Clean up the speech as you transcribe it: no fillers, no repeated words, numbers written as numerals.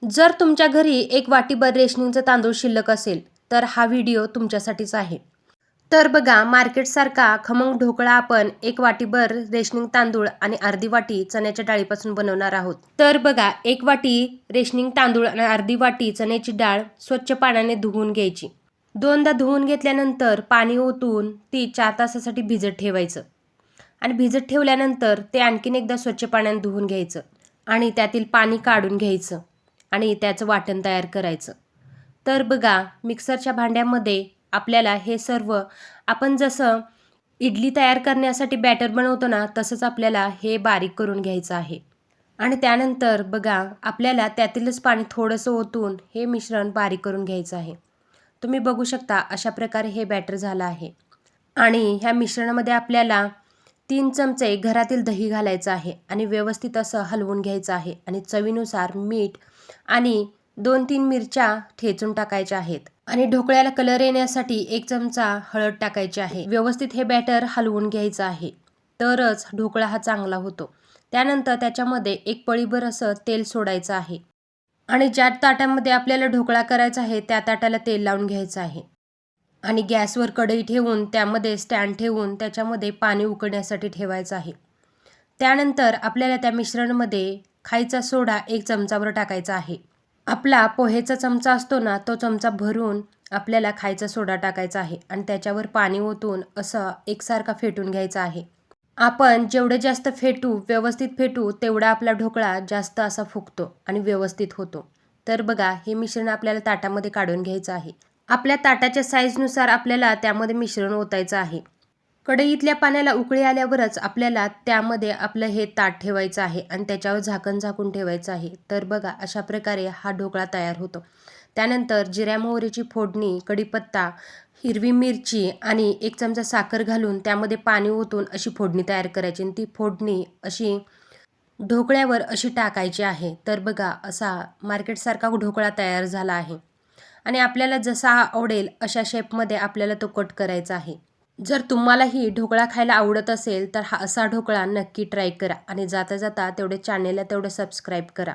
जर तुमच्या घरी एक वाटीभर रेशनिंगचं तांदूळ शिल्लक असेल तर हा व्हिडिओ तुमच्यासाठीच आहे. तर बघा, मार्केटसारखा खमंग ढोकळा आपण एक वाटीभर रेशनिंग तांदूळ आणि अर्धी वाटी चण्याच्या डाळीपासून बनवणार आहोत. तर बघा, एक वाटी रेशनिंग तांदूळ आणि अर्धी वाटी चण्याची डाळ स्वच्छ पाण्याने धुवून घ्यायची. दोनदा धुवून घेतल्यानंतर पाणी ओतून ती 4 तासासाठी भिजत ठेवायचं आणि भिजत ठेवल्यानंतर ते आणखीन एकदा स्वच्छ पाण्याने धुवून घ्यायचं आणि त्यातील पाणी काढून घ्यायचं आणि त्याचं वाटण तयार करायचं. तर बघा, मिक्सरच्या भांड्यामध्ये आपल्याला हे सर्व आपण जसं इडली तयार करण्यासाठी बॅटर बनवतो ना, तसंच आपल्याला हे बारीक करून घ्यायचं आहे. आणि त्यानंतर बघा, आपल्याला त्यातीलच पाणी थोडंसं ओतून हे मिश्रण बारीक करून घ्यायचं आहे. तुम्ही बघू शकता अशा प्रकारे हे बॅटर झालं आहे. आणि ह्या मिश्रणामध्ये आपल्याला 3 चमचे घरातील दही घालायचं आहे आणि व्यवस्थित असं हलवून घ्यायचं आहे आणि चवीनुसार मीठ आणि 2-3 मिरच्या ठेचून टाकायच्या आहेत आणि ढोकळ्याला कलर येण्यासाठी 1 चमचा हळद टाकायची आहे. व्यवस्थित हे बॅटर हलवून घ्यायचं आहे, तरच ढोकळा हा चांगला होतो. त्यानंतर त्याच्यामध्ये 1 पळीभर असं तेल सोडायचं आहे आणि ज्या ताटामध्ये आपल्याला ढोकळा करायचा आहे त्या ताटाला तेल लावून घ्यायचं आहे आणि गॅसवर कढई ठेवून त्यामध्ये स्टँड ठेवून त्याच्यामध्ये पाणी उकळण्यासाठी ठेवायचं आहे. त्यानंतर आपल्याला त्या मिश्रणामध्ये खायचा सोडा 1 चमचाभर टाकायचा आहे. आपला पोहेचा चमचा असतो ना, तो चमचा भरून आपल्याला खायचा सोडा टाकायचा आहे आणि त्याच्यावर पाणी ओतून असं एकसारखा फेटून घ्यायचा आहे. आपण जेवढे जास्त व्यवस्थित फेटू तेवढा आपला ढोकळा जास्त असा फुगतो आणि व्यवस्थित होतो. तर बघा, हे मिश्रण आपल्याला ताटामध्ये काढून घ्यायचं आहे. आपल्या ताटाच्या साईजनुसार आपल्याला त्यामध्ये मिश्रण ओतायचं आहे. कढईतल्या पाण्याला उकळी आल्यावरच आपल्याला त्यामध्ये आपलं हे ताट ठेवायचं आहे आणि त्याच्यावर झाकण झाकून ठेवायचं आहे. तर बघा, अशा प्रकारे हा ढोकळा तयार होतो. त्यानंतर जिऱ्या मोहरीची फोडणी, कढीपत्ता, हिरवी मिरची आणि 1 चमचा साखर घालून त्यामध्ये पाणी ओतून अशी फोडणी तयार करायची आणि ती फोडणी अशी ढोकळ्यावर अशी टाकायची आहे. तर बघा, असा मार्केटसारखा ढोकळा तयार झाला आहे आणि आपल्याला जसा आवडेल अशा शेपमध्ये आपल्याला तो कट करायचा आहे. जर तुम्हालाही ढोकळा खायला आवडत असेल तर हा असा ढोकळा नक्की ट्राय करा आणि जाता जाता तेवढे चॅनेलला सबस्क्राईब करा.